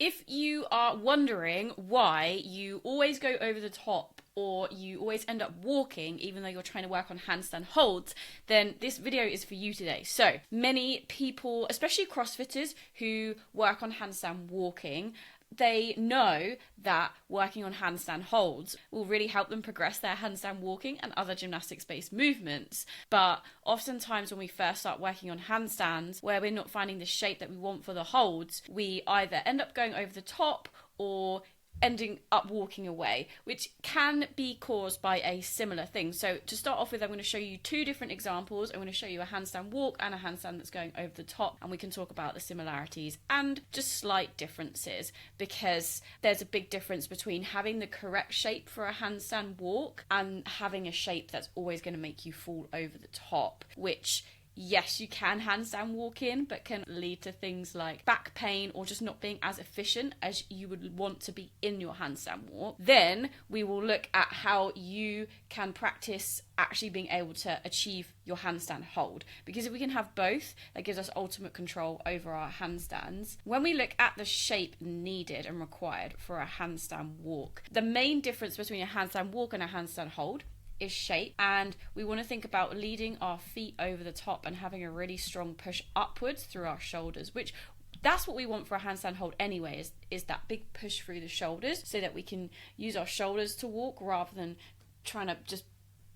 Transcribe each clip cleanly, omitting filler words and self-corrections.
If you are wondering why you always go over the top or you always end up walking even though you're trying to work on handstand holds, then this video is for you today. So many people, especially CrossFitters who work on handstand walking, they know that working on handstand holds will really help them progress their handstand walking and other gymnastics-based movements. But oftentimes when we first start working on handstands, where we're not finding the shape that we want for the holds, we either end up going over the top or ending up walking away, which can be caused by a similar thing. So to start off with, I'm going to show you two different examples. I'm going to show you a handstand walk and a handstand that's going over the top, and we can talk about the similarities and just slight differences, because there's a big difference between having the correct shape for a handstand walk and having a shape that's always going to make you fall over the top, which yes, you can handstand walk in, but can lead to things like back pain or just not being as efficient as you would want to be in your handstand walk. Then we will look at how you can practice actually being able to achieve your handstand hold, because if we can have both, that gives us ultimate control over our handstands. When we look at the shape needed and required for a handstand walk, the main difference between a handstand walk and a handstand hold is shape, and we want to think about leading our feet over the top and having a really strong push upwards through our shoulders, which that's what we want for a handstand hold anyway, is that big push through the shoulders so that we can use our shoulders to walk rather than trying to just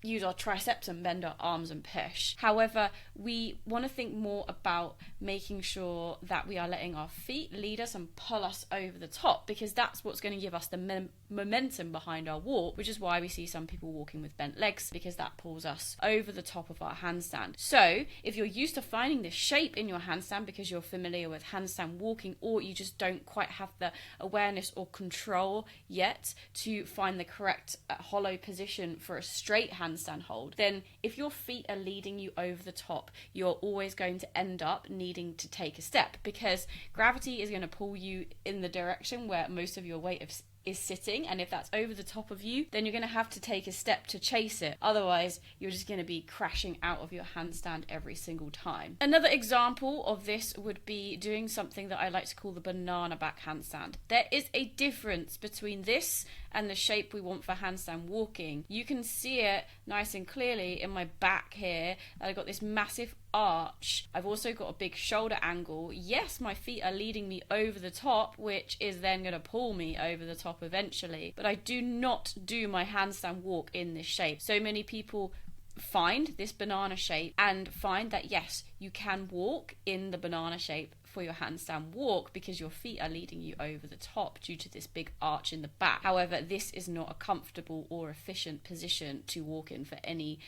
use our triceps and bend our arms and push. However, we want to think more about making sure that we are letting our feet lead us and pull us over the top, because that's what's going to give us the momentum behind our walk, which is why we see some people walking with bent legs, because that pulls us over the top of our handstand. So if you're used to finding this shape in your handstand because you're familiar with handstand walking, or you just don't quite have the awareness or control yet to find the correct hollow position for a straight handstand hold, then if your feet are leading you over the top, you're always going to end up needing to take a step, because gravity is going to pull you in the direction where most of your weight is sitting, and if that's over the top of you, then you're going to have to take a step to chase it. Otherwise, you're just going to be crashing out of your handstand every single time. Another example of this would be doing something that I like to call the banana back handstand. There is a difference between this and the shape we want for handstand walking. You can see it nice and clearly in my back here. I've got this massive arch. I've also got a big shoulder angle. Yes, my feet are leading me over the top, which is then going to pull me over the top eventually. But I do not do my handstand walk in this shape. So many people find this banana shape and find that yes, you can walk in the banana shape for your handstand walk because your feet are leading you over the top due to this big arch in the back. However, this is not a comfortable or efficient position to walk in for any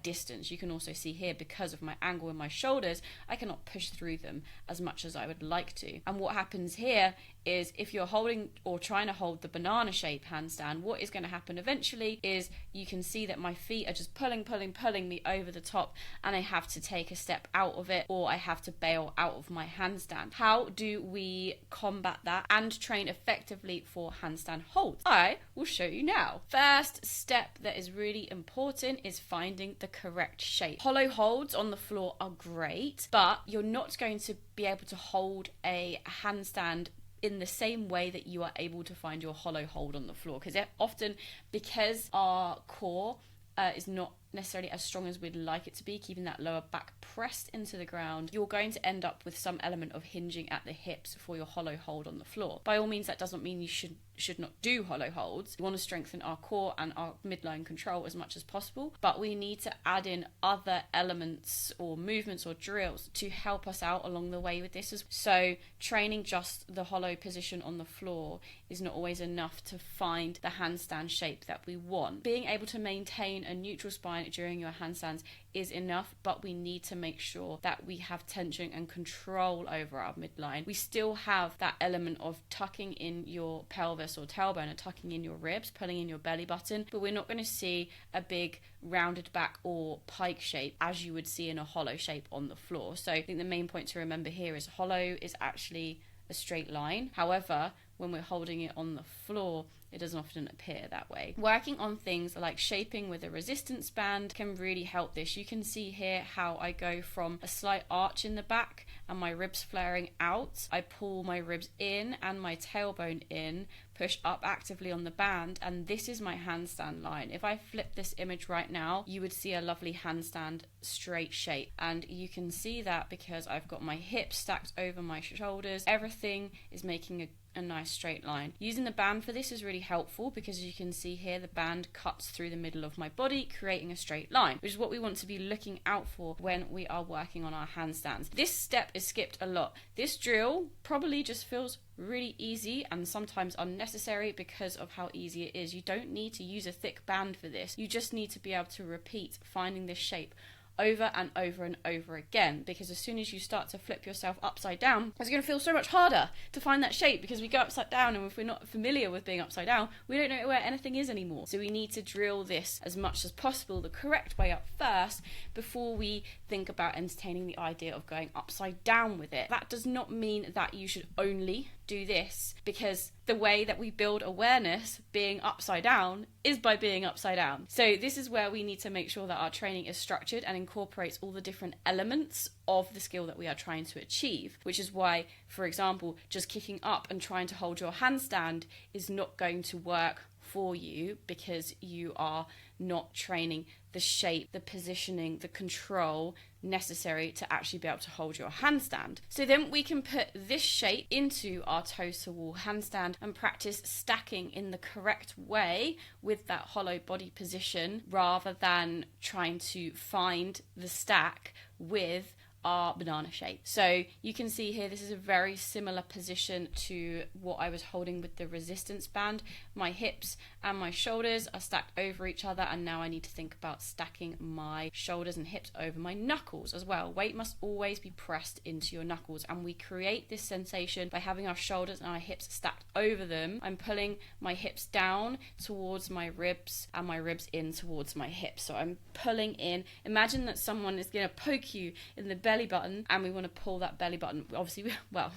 distance. You can also see here, because of my angle in my shoulders, I cannot push through them as much as I would like to. And what happens here is, if you're holding or trying to hold the banana shape handstand, what is going to happen eventually is you can see that my feet are just pulling me over the top, and I have to take a step out of it, or I have to bail out of my handstand. How do we combat that and train effectively for handstand holds? I will show you now. First step that is really important is finding the correct shape. Hollow holds on the floor are great, but you're not going to be able to hold a handstand in the same way that you are able to find your hollow hold on the floor, because our core is not necessarily as strong as we'd like it to be, keeping that lower back pressed into the ground, you're going to end up with some element of hinging at the hips for your hollow hold on the floor. By all means, that doesn't mean you should not do hollow holds. We want to strengthen our core and our midline control as much as possible, but we need to add in other elements or movements or drills to help us out along the way with this. So training just the hollow position on the floor is not always enough to find the handstand shape that we want. Being able to maintain a neutral spine during your handstands is enough, but we need to make sure that we have tension and control over our midline. We still have that element of tucking in your pelvis or tailbone and tucking in your ribs, pulling in your belly button, but we're not going to see a big rounded back or pike shape as you would see in a hollow shape on the floor. So I think the main point to remember here is hollow is actually a straight line. However, when we're holding it on the floor, it doesn't often appear that way. Working on things like shaping with a resistance band can really help this. You can see here how I go from a slight arch in the back and my ribs flaring out. I pull my ribs in and my tailbone in, push up actively on the band, and this is my handstand line. If I flip this image right now, you would see a lovely handstand straight shape, and you can see that because I've got my hips stacked over my shoulders. Everything is making a nice straight line. Using the band for this is really helpful because you can see here the band cuts through the middle of my body, creating a straight line, which is what we want to be looking out for when we are working on our handstands. This step is skipped a lot. This drill probably just feels really easy and sometimes unnecessary because of how easy it is. You don't need to use a thick band for this. You just need to be able to repeat finding this shape over and over and over again, because as soon as you start to flip yourself upside down, it's going to feel so much harder to find that shape, because we go upside down, and if we're not familiar with being upside down, we don't know where anything is anymore. So we need to drill this as much as possible the correct way up first before we think about entertaining the idea of going upside down with it. That does not mean that you should only do this, because the way that we build awareness being upside down is by being upside down. So this is where we need to make sure that our training is structured and incorporates all the different elements of the skill that we are trying to achieve, which is why, for example, just kicking up and trying to hold your handstand is not going to work for you, because you are not training the shape, the positioning, the control necessary to actually be able to hold your handstand. So then we can put this shape into our toes to wall handstand and practice stacking in the correct way with that hollow body position, rather than trying to find the stack with our banana shape. So you can see here, this is a very similar position to what I was holding with the resistance band. My hips and my shoulders are stacked over each other, and now I need to think about stacking my shoulders and hips over my knuckles as well. Weight must always be pressed into your knuckles, and we create this sensation by having our shoulders and our hips stacked over them. I'm pulling my hips down towards my ribs and my ribs in towards my hips. So I'm pulling in. Imagine that someone is going to poke you in the belly button, and we want to pull that belly button. Obviously, well,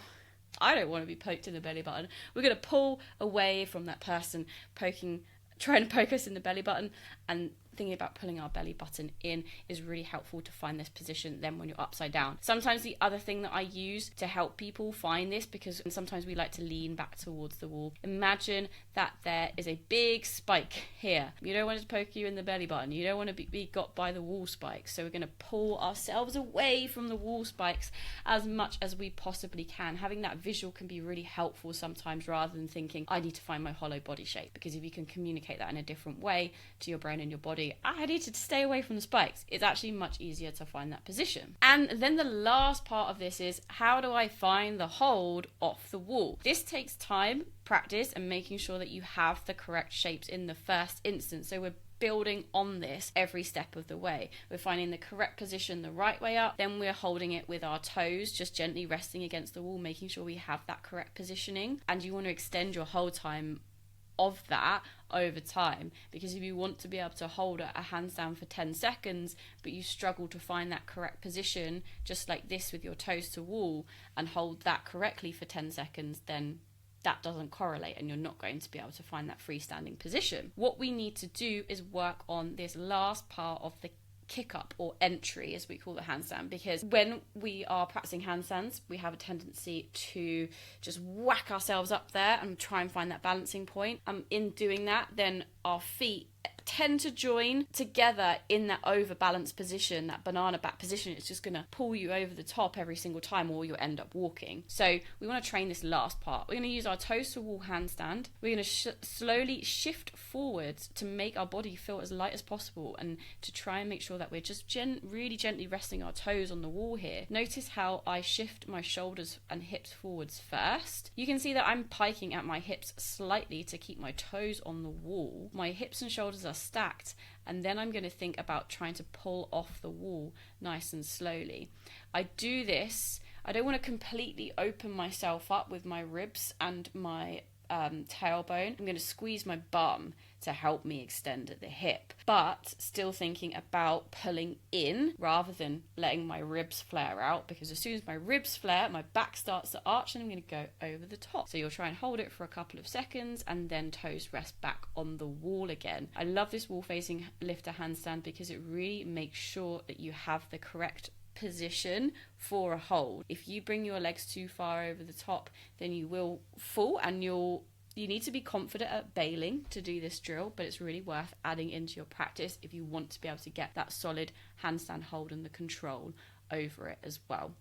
I don't want to be poked in the belly button. We're going to pull away from that person trying to poke us in the belly button, and thinking about pulling our belly button in is really helpful to find this position then when you're upside down. Sometimes the other thing that I use to help people find this, because sometimes we like to lean back towards the wall, imagine that there is a big spike here. You don't want it to poke you in the belly button. You don't want to be got by the wall spikes. So we're going to pull ourselves away from the wall spikes as much as we possibly can. Having that visual can be really helpful sometimes, rather than thinking, I need to find my hollow body shape, because if you can communicate that in a different way to your brain and your body, I need to stay away from the spikes, it's actually much easier to find that position. And then the last part of this is, how do I find the hold off the wall? This takes time, practice, and making sure that you have the correct shapes in the first instance. So we're building on this every step of the way. We're finding the correct position the right way up, then we're holding it with our toes, just gently resting against the wall, making sure we have that correct positioning. And you want to extend your hold time of that over time, because if you want to be able to hold a handstand for 10 seconds but you struggle to find that correct position, just like this with your toes to wall, and hold that correctly for 10 seconds, then that doesn't correlate and you're not going to be able to find that freestanding position. What we need to do is work on this last part of the kick up, or entry as we call the handstand, because when we are practicing handstands we have a tendency to just whack ourselves up there and try and find that balancing point. In doing that, then our feet tend to join together in that overbalanced position, that banana back position. It's just going to pull you over the top every single time, or you'll end up walking. So we want to train this last part. We're going to use our toes to wall handstand. We're going to slowly shift forwards to make our body feel as light as possible, and to try and make sure that we're just really gently resting our toes on the wall here. Notice how I shift my shoulders and hips forwards first. You can see that I'm piking at my hips slightly to keep my toes on the wall. My hips and shoulders are stacked, and then I'm going to think about trying to pull off the wall nice and slowly. I do this, I don't want to completely open myself up with my ribs and my tailbone. I'm going to squeeze my bum to help me extend at the hip, but still thinking about pulling in rather than letting my ribs flare out, because as soon as my ribs flare, my back starts to arch and I'm going to go over the top. So you'll try and hold it for a couple of seconds and then toes rest back on the wall again. I love this wall facing lifter handstand because it really makes sure that you have the correct position for a hold. If you bring your legs too far over the top, then you will fall, and you need to be confident at bailing to do this drill, but it's really worth adding into your practice if you want to be able to get that solid handstand hold and the control over it as well.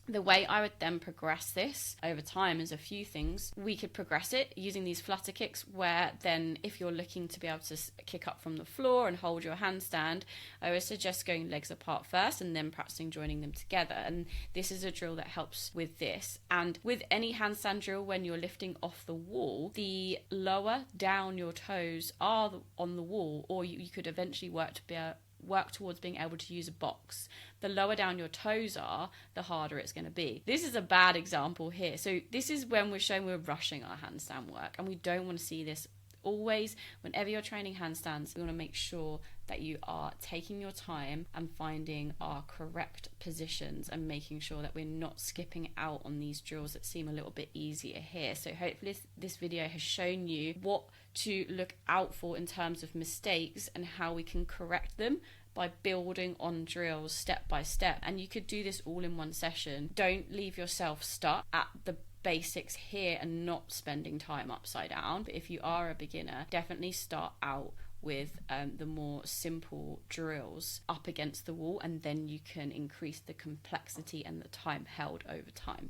The way I would then progress this over time is a few things. We could progress it using these flutter kicks, where then if you're looking to be able to kick up from the floor and hold your handstand, I would suggest going legs apart first and then practicing joining them together. And this is a drill that helps with this. And with any handstand drill, when you're lifting off the wall, the lower down your toes are on the wall, or you could eventually work towards being able to use a box. The lower down your toes are, the harder it's going to be. This is a bad example here. So this is when we're showing we're rushing our handstand work, and we don't want to see this. Always, whenever you're training handstands, you want to make sure that you are taking your time and finding our correct positions and making sure that we're not skipping out on these drills that seem a little bit easier here. So hopefully this video has shown you what to look out for in terms of mistakes and how we can correct them by building on drills step by step. And you could do this all in one session. Don't leave yourself stuck at the basics here and not spending time upside down. But if you are a beginner, definitely start out with the more simple drills up against the wall, and then you can increase the complexity and the time held over time.